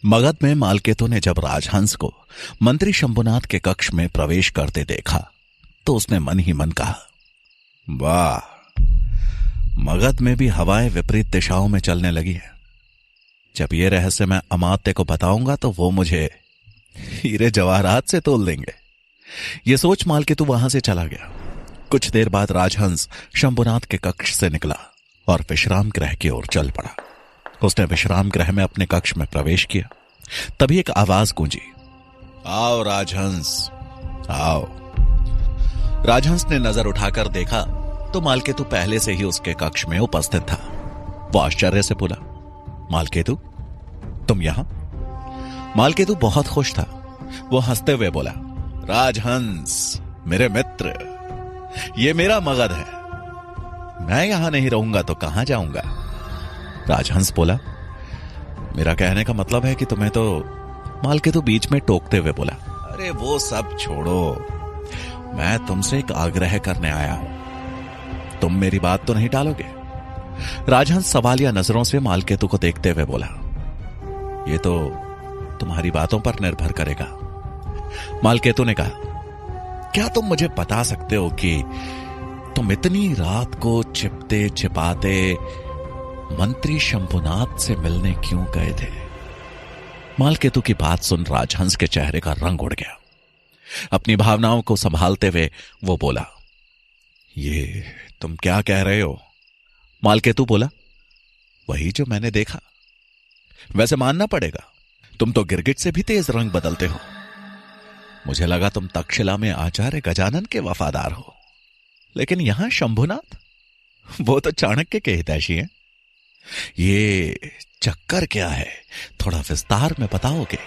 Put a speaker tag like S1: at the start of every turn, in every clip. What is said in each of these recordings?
S1: मगध में मालकेतु ने जब राजहंस को मंत्री शंभुनाथ के कक्ष में प्रवेश करते देखा तो उसने मन ही मन कहा, वाह, मगध में भी हवाएं विपरीत दिशाओं में चलने लगी है। जब यह रहस्य मैं अमात्य को बताऊंगा तो वो मुझे हीरे जवाहरात से तोल देंगे। यह सोच मालकेतु वहां से चला गया। कुछ देर बाद राजहंस शंभुनाथ के कक्ष से निकला और विश्राम गृह की ओर चल पड़ा। उसने विश्राम गृह में अपने कक्ष में प्रवेश किया। तभी एक आवाज गूंजी, आओ राजहंस, आओ। राजहंस ने नजर उठाकर देखा तो मालकेतु पहले से ही उसके कक्ष में उपस्थित था। वो आश्चर्य से बोला, मालकेतु, तुम यहां? मालकेतु बहुत खुश था। वो हंसते हुए बोला, राजहंस, मेरे मित्र, ये मेरा मगध है। मैं यहां नहीं रहूंगा तो कहां जाऊंगा? राजहंस बोला, मेरा कहने का मतलब है कि तुम्हें तो। मालकेतु बीच में टोकते हुए बोला, अरे वो सब छोड़ो, मैं तुमसे एक आग्रह करने आया हूं। तुम मेरी बात तो नहीं टालोगे? राजहंस सवालिया नजरों से मालकेतु को देखते हुए बोला, ये तो तुम्हारी बातों पर निर्भर करेगा। मालकेतु ने कहा, क्या तुम मुझे बता सकते हो कि तुम इतनी रात को छिपते छिपाते मंत्री शंभुनाथ से मिलने क्यों गए थे? मालकेतु की बात सुन राजहंस के चेहरे का रंग उड़ गया। अपनी भावनाओं को संभालते हुए वो बोला, ये तुम क्या कह रहे हो? मालकेतु बोला, वही जो मैंने देखा। वैसे मानना पड़ेगा, तुम तो गिरगिट से भी तेज रंग बदलते हो। मुझे लगा तुम तक्षशिला में आचार्य गजानन के वफादार हो, लेकिन यहां शंभुनाथ, वो तो चाणक्य के हितैषी हैं। ये चक्कर क्या है, थोड़ा विस्तार में बताओगे?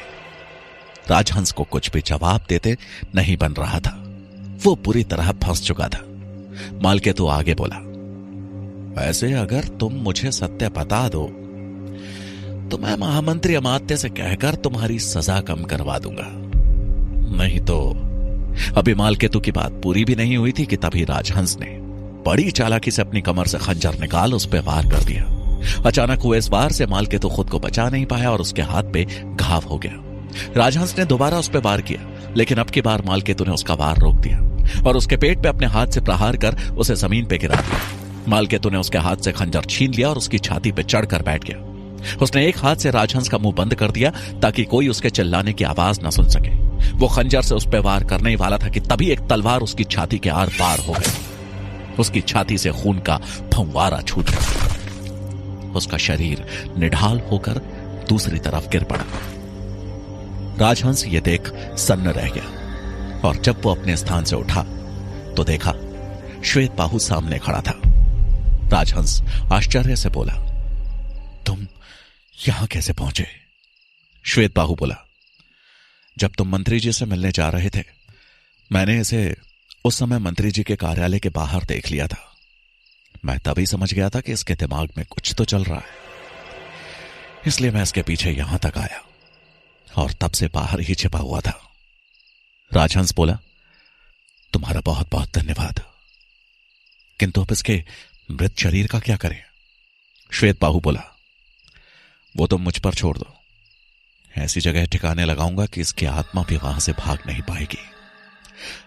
S1: राजहंस को कुछ भी जवाब देते नहीं बन रहा था। वो पूरी तरह फंस चुका था। मालकेतु आगे बोला, वैसे अगर तुम मुझे सत्य बता दो तो मैं महामंत्री अमात्य से कहकर तुम्हारी सजा कम करवा दूंगा। नहीं तो। अभी मालकेतु की बात पूरी भी नहीं हुई थी कि तभी राजहंस ने बड़ी चालाकी से अपनी कमर से खंजर निकाल उस पर वार कर दिया। अचानक हुए इस वार से मालकेतु खुद को बचा नहीं पाया और उसके हाथ पे घाव हो गया। राजहंस ने दोबारा उस पर वार किया, लेकिन अब की बार मालकेतु ने उसका वार रोक दिया और उसके पेट पे अपने हाथ से प्रहार कर उसे जमीन पे गिरा दिया। मालकेतु ने उसके हाथ से खंजर छीन लिया और उसकी छाती पे चढ़कर बैठ गया। उसने एक हाथ से राजहंस का मुंह बंद कर दिया ताकि कोई उसके चिल्लाने की आवाज न सुन सके। वो खंजर से उस पर वार करने ही वाला था कि तभी एक तलवार उसकी छाती के आर पार हो गई। उसकी छाती से खून का फंवारा छूट गया। उसका शरीर निढाल होकर दूसरी तरफ गिर पड़ा। राजहंस ये देख सन्न रह गया और जब वो अपने स्थान से उठा तो देखा श्वेतबाहु सामने खड़ा था। राजहंस आश्चर्य से बोला, तुम यहां कैसे पहुंचे? श्वेतबाहु बोला, जब तुम मंत्री जी से मिलने जा रहे थे, मैंने इसे उस समय मंत्री जी के कार्यालय के बाहर देख लिया था। मैं तभी समझ गया था कि इसके दिमाग में कुछ तो चल रहा है, इसलिए मैं इसके पीछे यहां तक आया और तब से बाहर ही छिपा हुआ था। राजहंस बोला, तुम्हारा बहुत बहुत धन्यवाद, किंतु अब इसके मृत शरीर का क्या करें? श्वेतबाहु बोला, वो तुम मुझ पर छोड़ दो। ऐसी जगह ठिकाने लगाऊंगा कि इसकी आत्मा भी वहां से भाग नहीं पाएगी।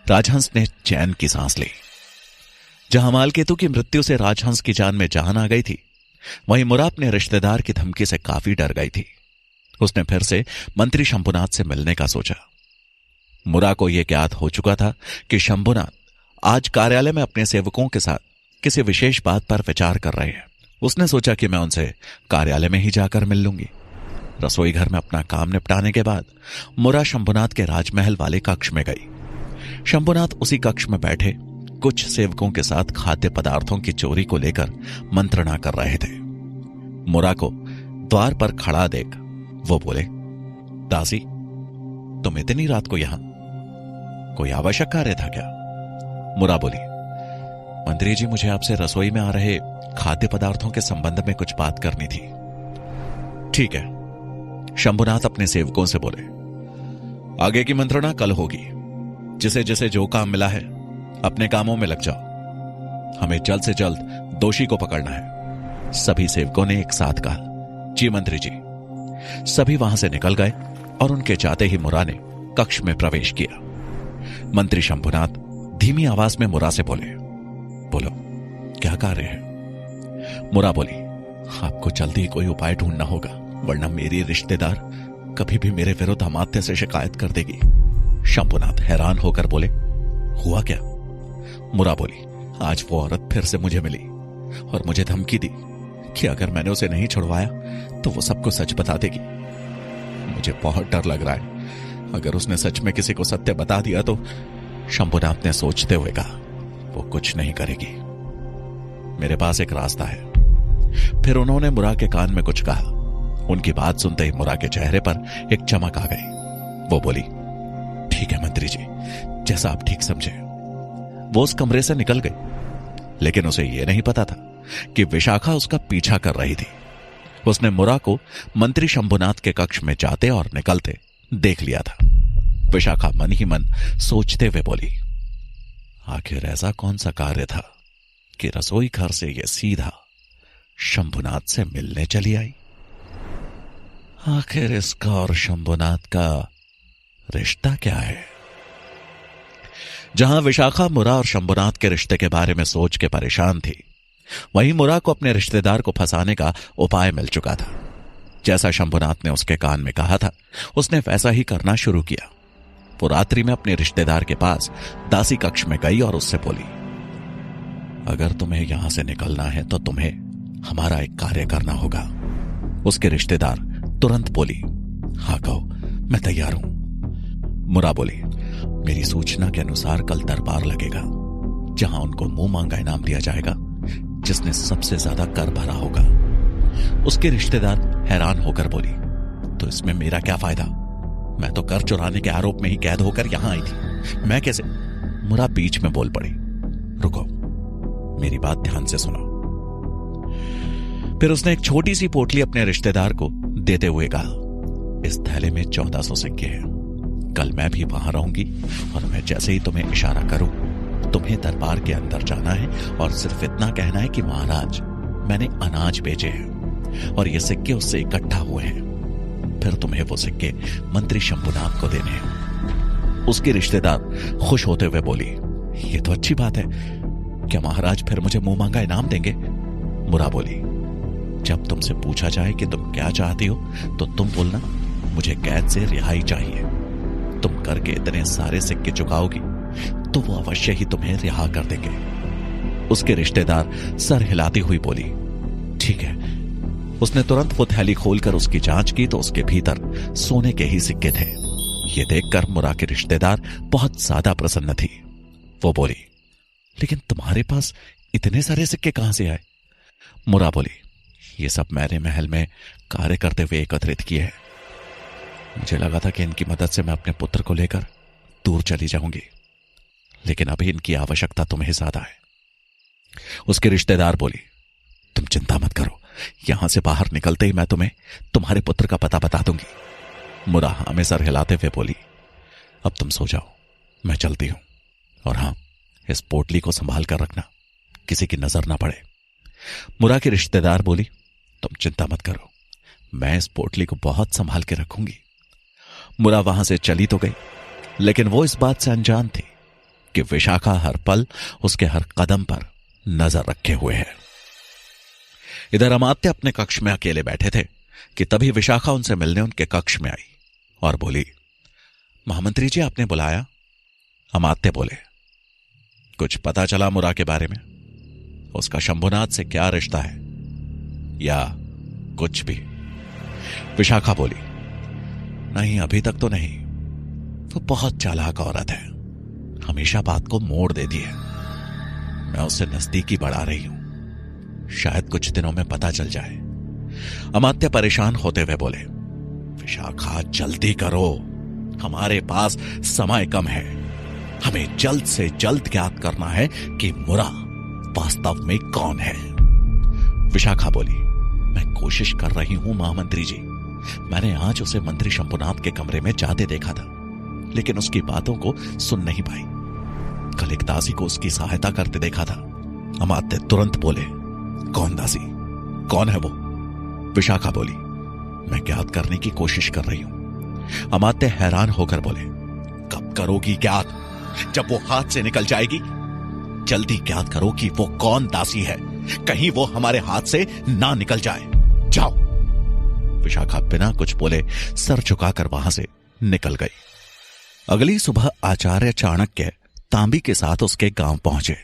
S1: राजहंस ने चैन की सांस ली। जहां मालकेतु की मृत्यु से राजहंस की जान में जान आ गई थी, वहीं मुरा अपने रिश्तेदार की धमकी से काफी डर गई थी। उसने फिर से मंत्री शंभुनाथ से मिलने का सोचा। मुरा को यह ज्ञात हो चुका था कि शंभुनाथ आज कार्यालय में अपने सेवकों के साथ किसी विशेष बात पर विचार कर रहे हैं। उसने सोचा कि मैं उनसे कार्यालय में ही जाकर मिल लूंगी। रसोई घर में अपना काम निपटाने के बाद मुरा शंभुनाथ के राजमहल वाले कक्ष में गई। शंभुनाथ उसी कक्ष में बैठे कुछ सेवकों के साथ खाद्य पदार्थों की चोरी को लेकर मंत्रणा कर रहे थे। मुरा को द्वार पर खड़ा देख वो बोले, दासी, तुम इतनी रात को यहां? कोई आवश्यक कार्य था क्या? मुरा बोली, मंत्री जी, मुझे आपसे रसोई में आ रहे खाद्य पदार्थों के संबंध में कुछ बात करनी थी। ठीक है। शंभुनाथ अपने सेवकों से बोले, आगे की मंत्रणा कल होगी। जिसे जिसे जो काम मिला है अपने कामों में लग जाओ। हमें जल्द से जल्द दोषी को पकड़ना है। सभी सेवकों ने एक साथ कहा, जी मंत्री जी। सभी वहां से निकल गए और उनके जाते ही मुरा ने कक्ष में प्रवेश किया। मंत्री शंभुनाथ धीमी आवाज में मुरा से बोले, बोलो क्या कार्य है? मुरा बोली, आपको जल्दी कोई उपाय ढूंढना होगा, वरना मेरी रिश्तेदार कभी भी मेरे विरुद्ध अमात्य से शिकायत कर देगी। शंभुनाथ हैरान होकर बोले, हुआ क्या? मुरा बोली, आज वो औरत फिर से मुझे मिली और मुझे धमकी दी कि अगर मैंने उसे नहीं छुड़वाया तो वो सबको सच बता देगी। मुझे बहुत डर लग रहा है, अगर उसने सच में किसी को सत्य बता दिया तो। शंभुनाथ ने सोचते हुए कहा, वो कुछ नहीं करेगी, मेरे पास एक रास्ता है। फिर उन्होंने मुरा के कान में कुछ कहा। उनकी बात सुनते ही मुरा के चेहरे पर एक चमक आ गई। वो बोली, ठीक है मंत्री जी, जैसा आप ठीक समझे। वो उस कमरे से निकल गई, लेकिन उसे यह नहीं पता था कि विशाखा उसका पीछा कर रही थी। उसने मुरा को मंत्री शंभुनाथ के कक्ष में जाते और निकलते देख लिया था। विशाखा मन ही मन सोचते हुए बोली, आखिर ऐसा कौन सा कार्य था कि रसोई घर से यह सीधा शंभुनाथ से मिलने चली आई? आखिर इसका और शंभुनाथ का रिश्ता क्या है? जहां विशाखा मुरा और शंभुनाथ के रिश्ते के बारे में सोच के परेशान थी, वहीं मुरा को अपने रिश्तेदार को फंसाने का उपाय मिल चुका था। जैसा शंभुनाथ ने उसके कान में कहा था, उसने वैसा ही करना शुरू किया। वो रात्रि में अपने रिश्तेदार के पास दासी कक्ष में गई और उससे बोली, अगर तुम्हें यहां से निकलना है तो तुम्हें हमारा एक कार्य करना होगा। उसके रिश्तेदार तुरंत बोली, हाँ कहो, मैं तैयार हूं। मुरा बोली, मेरी सूचना के अनुसार कल दरबार लगेगा, जहां उनको मुंह मांगा इनाम दिया जाएगा जिसने सबसे ज्यादा कर भरा होगा। उसके रिश्तेदार हैरान होकर बोली, तो इसमें मेरा क्या फायदा? मैं तो कर चुराने के आरोप में ही कैद होकर यहां आई थी, मैं कैसे? मुरा बीच में बोल पड़ी, रुको, मेरी बात ध्यान से सुनो। फिर उसने एक छोटी सी पोटली अपने रिश्तेदार को देते हुए कहा, इस थैले में 1400 सिक्के हैं। कल मैं भी वहां रहूंगी और मैं जैसे ही तुम्हें इशारा करूं, तुम्हें दरबार के अंदर जाना है और सिर्फ इतना कहना है कि महाराज, मैंने अनाज बेचे हैं और ये सिक्के उससे इकट्ठा हुए हैं। फिर तुम्हें वो सिक्के मंत्री शंभुनाथ को देने हैं। उसके रिश्तेदार खुश होते हुए बोली, ये तो अच्छी बात है, क्या महाराज फिर मुझे मुंह मांगा इनाम देंगे? मुरा बोली, जब तुमसे पूछा जाए कि तुम क्या चाहती हो तो तुम बोलना, मुझे कैद से रिहाई चाहिए। तुम करके इतने सारे सिक्के चुकाओगी तो वो अवश्य ही तुम्हें रिहा कर देंगे। उसके रिश्तेदार सर हिलाती हुई बोली, ठीक है। उसने तुरंत वो थैली खोलकर उसकी जांच की तो उसके भीतर सोने के ही सिक्के थे। ये देखकर मुरा के रिश्तेदार बहुत ज्यादा प्रसन्न थी। वो बोली, लेकिन तुम्हारे पास इतने सारे सिक्के कहां से आए? मुरा बोली, ये सब मैंने महल में कार्य करते हुए एकत्रित किए हैं। मुझे लगा था कि इनकी मदद से मैं अपने पुत्र को लेकर दूर चली जाऊंगी, लेकिन अभी इनकी आवश्यकता तुम्हें ज्यादा है। उसके रिश्तेदार बोली, तुम चिंता मत करो, यहां से बाहर निकलते ही मैं तुम्हें तुम्हारे पुत्र का पता बता दूंगी। मुरा हमें सर हिलाते हुए बोली, अब तुम सो जाओ, मैं चलती हूं। और हां, इस पोटली को संभाल कर रखना, किसी की नजर ना पड़े। मुरा के रिश्तेदार बोली, तुम चिंता मत करो, मैं इस पोटली को बहुत संभाल के रखूंगी। मुरा वहां से चली तो गई, लेकिन वो इस बात से अनजान थी कि विशाखा हर पल उसके हर कदम पर नजर रखे हुए है। इधर अमात्य अपने कक्ष में अकेले बैठे थे कि तभी विशाखा उनसे मिलने उनके कक्ष में आई और बोली, महामंत्री जी, आपने बुलाया? अमात्य बोले, कुछ पता चला मुरा के बारे में? उसका शंभुनाथ से क्या रिश्ता है या कुछ भी? विशाखा बोली, नहीं, अभी तक तो नहीं। वो बहुत चालाक औरत है, हमेशा बात को मोड़ देती है। मैं उससे नजदीकी बढ़ा रही हूं, शायद कुछ दिनों में पता चल जाए। अमात्य परेशान होते हुए बोले, विशाखा जल्दी करो, हमारे पास समय कम है। हमें जल्द से जल्द ज्ञात करना है कि मुरा वास्तव में कौन है। विशाखा बोली, मैं कोशिश कर रही हूं महामंत्री जी। मैंने आज उसे मंत्री शंभुनाथ के कमरे में जाते देखा था, लेकिन उसकी बातों को सुन नहीं पाई। कल एक दासी को उसकी सहायता करते देखा था। अमात्य तुरंत बोले, कौन दासी, कौन है वो? विशाखा बोली, मैं ज्ञात करने की कोशिश कर रही हूं। अमात्य हैरान होकर बोले, कब करोगी ज्ञात? जब वो हाथ से निकल जाएगी। जल्दी ज्ञात करो कि वो कौन दासी है, कहीं वो हमारे हाथ से ना निकल जाए। जाओ। विशाखा बिना कुछ बोले सर झुकाकर वहां से निकल गई। अगली सुबह आचार्य चाणक्य तांबी के साथ उसके गांव पहुंचे,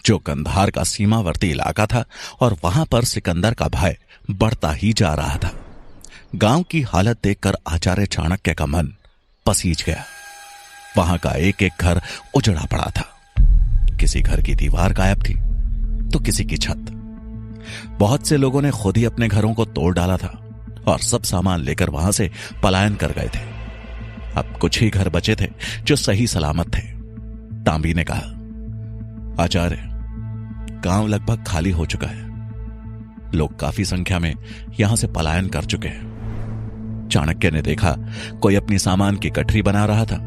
S1: जो गंधार का सीमावर्ती इलाका था, और वहां पर सिकंदर का भय बढ़ता ही जा रहा था। गांव की हालत देखकर आचार्य चाणक्य का मन पसीज गया। वहां का एक एक घर उजड़ा पड़ा था। किसी घर की दीवार गायब थी तो किसी की छत। बहुत से लोगों ने खुद ही अपने घरों को तोड़ डाला था और सब सामान लेकर वहां से पलायन कर गए थे। अब कुछ ही घर बचे थे जो सही सलामत थे। तांबी ने कहा, आचार्य, गांव लगभग खाली हो चुका है। लोग काफी संख्या में यहां से पलायन कर चुके हैं। चाणक्य ने देखा, कोई अपनी सामान की गठरी बना रहा था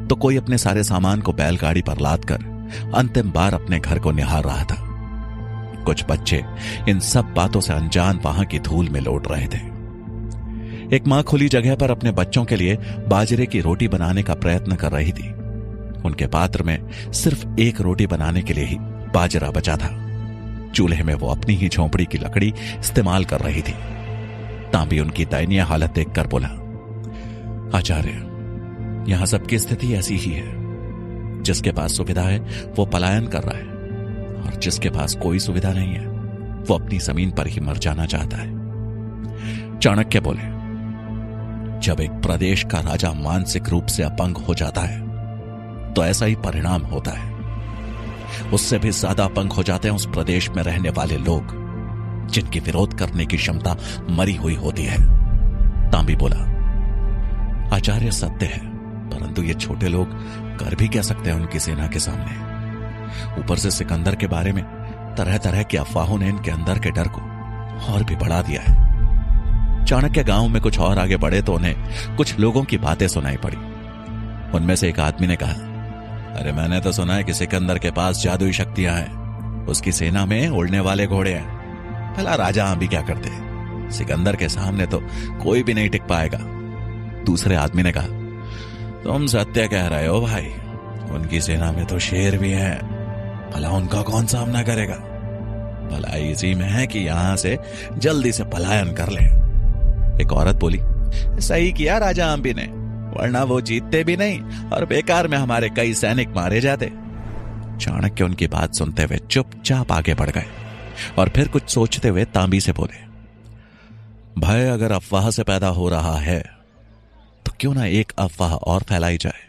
S1: तो कोई अपने सारे सामान को बैलगाड़ी पर लाद कर अंतिम बार अपने घर को निहार रहा था। कुछ बच्चे इन सब बातों से अनजान वहां की धूल में लौट रहे थे। एक मां खुली जगह पर अपने बच्चों के लिए बाजरे की रोटी बनाने का प्रयत्न कर रही थी। उनके पात्र में सिर्फ एक रोटी बनाने के लिए ही बाजरा बचा था। चूल्हे में वो अपनी ही झोंपड़ी की लकड़ी इस्तेमाल कर रही थी। तांबी उनकी दयनीय हालत देखकर बोला, आचार्य, यहां सबकी स्थिति ऐसी ही है। जिसके पास सुविधा है वो पलायन कर रहा है, और जिसके पास कोई सुविधा नहीं है वो अपनी जमीन पर ही मर जाना चाहता है। चाणक्य बोले, जब एक प्रदेश का राजा मानसिक रूप से अपंग हो जाता है तो ऐसा ही परिणाम होता है। उससे भी ज्यादा अपंग हो जाते हैं उस प्रदेश में रहने वाले लोग जिनकी विरोध करने की क्षमता मरी हुई होती है। तांबी बोला, आचार्य, सत्य है, परंतु ये छोटे लोग कर भी क्या सकते हैं उनकी सेना के सामने। ऊपर से सिकंदर के बारे में तरह तरह की अफवाहों ने इनके अंदर के डर को और भी बढ़ा दिया है। चाणक्य गांव में कुछ और आगे बढ़े तो उन्हें कुछ लोगों की बातें सुनाई पड़ी। उनमें से एक आदमी ने कहा, अरे, मैंने तो सुना है कि सिकंदर के पास जादुई शक्तियां हैं। उसकी सेना में उड़ने वाले घोड़े हैं। भला राजा हम भी क्या करते? सिकंदर के सामने तो कोई भी नहीं टिक पाएगा। दूसरे आदमी ने कहा, तुम सत्य कह रहे हो भाई, उनकी सेना में तो शेर भी है। भला उनका कौन सामना करेगा? भला इसी में है कि यहां से जल्दी से पलायन कर ले। एक औरत बोली, सही किया राजा अंबी ने, वरना वो जीतते भी नहीं और बेकार में हमारे कई सैनिक मारे जाते। चाणक्य उनकी बात सुनते हुए चुपचाप आगे बढ़ गए और फिर कुछ सोचते हुए तांबी से बोले, भय अगर अफवाह से पैदा हो रहा है तो क्यों ना एक अफवाह और फैलाई जाए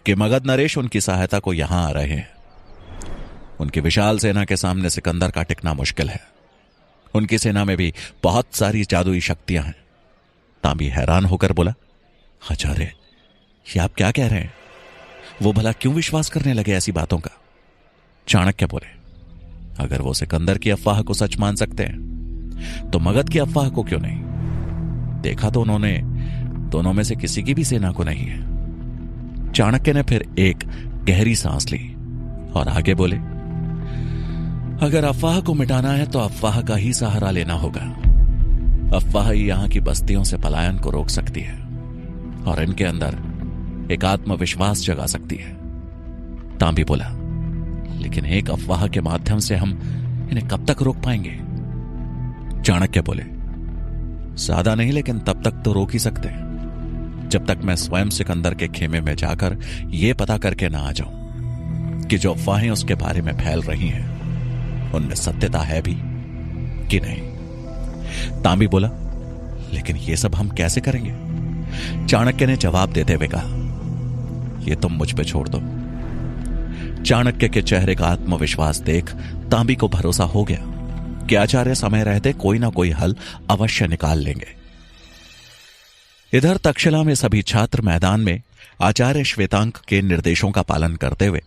S1: कि मगध नरेश उनकी सहायता को यहां आ रहे हैं। उनकी विशाल सेना के सामने सिकंदर का टिकना मुश्किल है। उनकी सेना में भी बहुत सारी जादुई शक्तियां हैं। तांबी हैरान होकर बोला, आचार्य, ये आप क्या कह रहे हैं? वो भला क्यों विश्वास करने लगे ऐसी बातों का? चाणक्य बोले, अगर वो सिकंदर की अफवाह को सच मान सकते हैं तो मगध की अफवाह को क्यों नहीं? देखा तो उन्होंने दोनों में से किसी की भी सेना को नहीं है। चाणक्य ने फिर एक गहरी सांस ली और आगे बोले, अगर अफवाह को मिटाना है तो अफवाह का ही सहारा लेना होगा। अफवाह ही यहां की बस्तियों से पलायन को रोक सकती है और इनके अंदर एक आत्मविश्वास जगा सकती है। तांबी बोला, लेकिन एक अफवाह के माध्यम से हम इन्हें कब तक रोक पाएंगे? चाणक्य बोले, ज्यादा नहीं, लेकिन तब तक तो रोक ही सकते हैं जब तक मैं स्वयं सिकंदर के खेमे में जाकर यह पता करके ना आ जाऊं कि जो अफवाहें उसके बारे में फैल रही हैं उनमें सत्यता है भी कि नहीं। तांबी बोला, लेकिन यह सब हम कैसे करेंगे? चाणक्य ने जवाब देते हुए कहा, यह तुम मुझ पे छोड़ दो। चाणक्य के चेहरे का आत्मविश्वास देख तांबी को भरोसा हो गया कि आचार्य समय रहते कोई ना कोई हल अवश्य निकाल लेंगे। इधर तक्षशिला में सभी छात्र मैदान में आचार्य श्वेतांक के निर्देशों का पालन करते हुए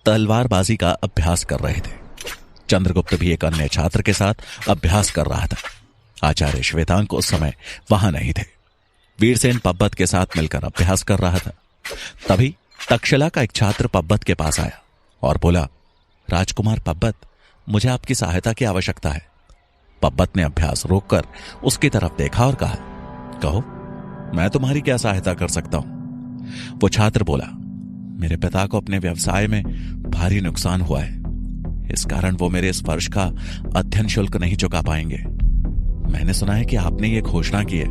S1: तलवारबाजी का अभ्यास कर रहे थे। चंद्रगुप्त भी एक अन्य छात्र के साथ अभ्यास कर रहा था। आचार्य श्वेतांक उस समय वहां नहीं थे। वीरसेन पब्बत के साथ मिलकर अभ्यास कर रहा था। तभी तक्षशिला का एक छात्र पब्बत के पास आया और बोला, राजकुमार पब्बत, मुझे आपकी सहायता की आवश्यकता है। पब्बत ने अभ्यास रोककर उसकी तरफ देखा और कहा, कहो, मैं तुम्हारी क्या सहायता कर सकता हूं? वो छात्र बोला, मेरे पिता को अपने व्यवसाय में भारी नुकसान हुआ है। इस कारण वो मेरे इस वर्ष का अध्ययन शुल्क नहीं चुका पाएंगे। मैंने सुना है कि आपने ये घोषणा की है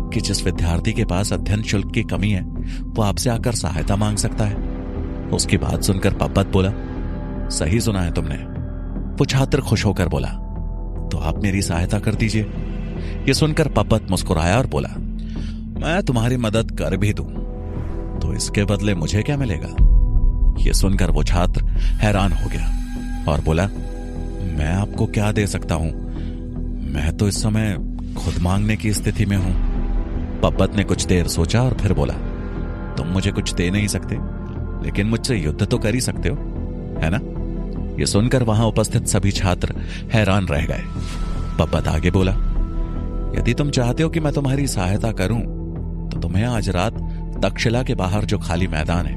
S1: कि जिस विद्यार्थी के पास अध्ययन शुल्क की कमी है वो आपसे आकर सहायता मांग सकता है। उसकी बात सुनकर पब्बत बोला, सही सुना है तुमने। वो छात्र खुश होकर बोला, तो आप मेरी सहायता कर दीजिए। ये सुनकर पब्बत मुस्कुराया और बोला, मैं तुम्हारी मदद कर भी दूं तो इसके बदले मुझे क्या मिलेगा? ये सुनकर वो छात्र हैरान हो गया और बोला, मैं आपको क्या दे सकता हूं? मैं तो इस समय खुद मांगने की स्थिति में हूं। पब्बत ने कुछ देर सोचा और फिर बोला, तुम मुझे कुछ दे नहीं सकते, लेकिन मुझसे युद्ध तो कर ही सकते हो, है ना? ये सुनकर वहां उपस्थित सभी छात्र हैरान रह गए। पब्बत आगे बोला, यदि तुम चाहते हो कि मैं तुम्हारी सहायता करूं तो तुम्हें आज रात तक्षशिला के बाहर जो खाली मैदान है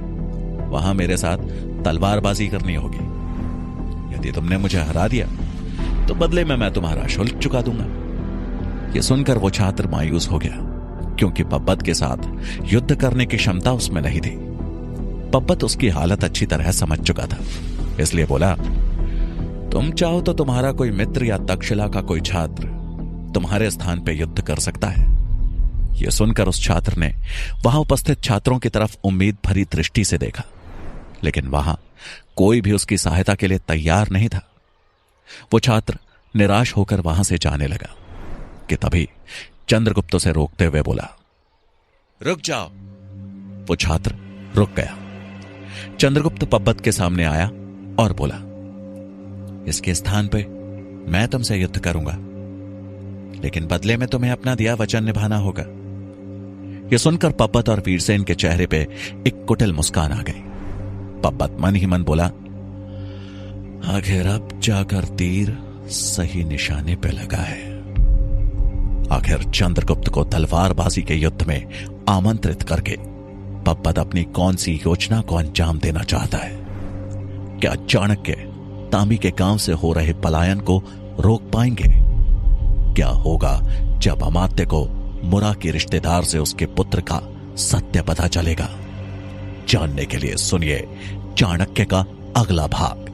S1: वहां मेरे साथ तलवारबाजी करनी होगी। यदि तुमने मुझे हरा दिया तो बदले में मैं तुम्हारा शुल्क चुका दूंगा। यह सुनकर वो छात्र मायूस हो गया, क्योंकि पब्बत के साथ युद्ध करने की क्षमता उसमें नहीं थी। पब्बत उसकी हालत अच्छी तरह समझ चुका था, इसलिए बोला, तुम चाहो तो तुम्हारा कोई मित्र या तक्षशिला का कोई छात्र तुम्हारे स्थान पे युद्ध कर सकता है। यह सुनकर उस छात्र ने वहां उपस्थित छात्रों की तरफ उम्मीद भरी दृष्टि से देखा, लेकिन वहां कोई भी उसकी सहायता के लिए तैयार नहीं था। वो छात्र निराश होकर वहां से जाने लगा कि तभी चंद्रगुप्त उसे रोकते हुए बोला, रुक जाओ। वो छात्र रुक गया। चंद्रगुप्त पब्बत के सामने आया और बोला, इसके स्थान पे मैं तुमसे युद्ध करूंगा, लेकिन बदले में तुम्हें अपना दिया वचन निभाना होगा। यह सुनकर पब्बत और वीरसेन के चेहरे पे एक कुटिल मुस्कान आ गई। पब्बत मन ही मन बोला, आखिर अब जाकर तीर सही निशाने पे लगा है। आखिर चंद्रगुप्त को तलवारबाजी के युद्ध में आमंत्रित करके पब्बत अपनी कौन सी योजना को अंजाम देना चाहता है? क्या चाणक्य तांबी के गांव से हो रहे पलायन को रोक पाएंगे? क्या होगा जब अमात्य को मुरा के रिश्तेदार से उसके पुत्र का सत्य पता चलेगा? जानने के लिए सुनिए चाणक्य का अगला भाग।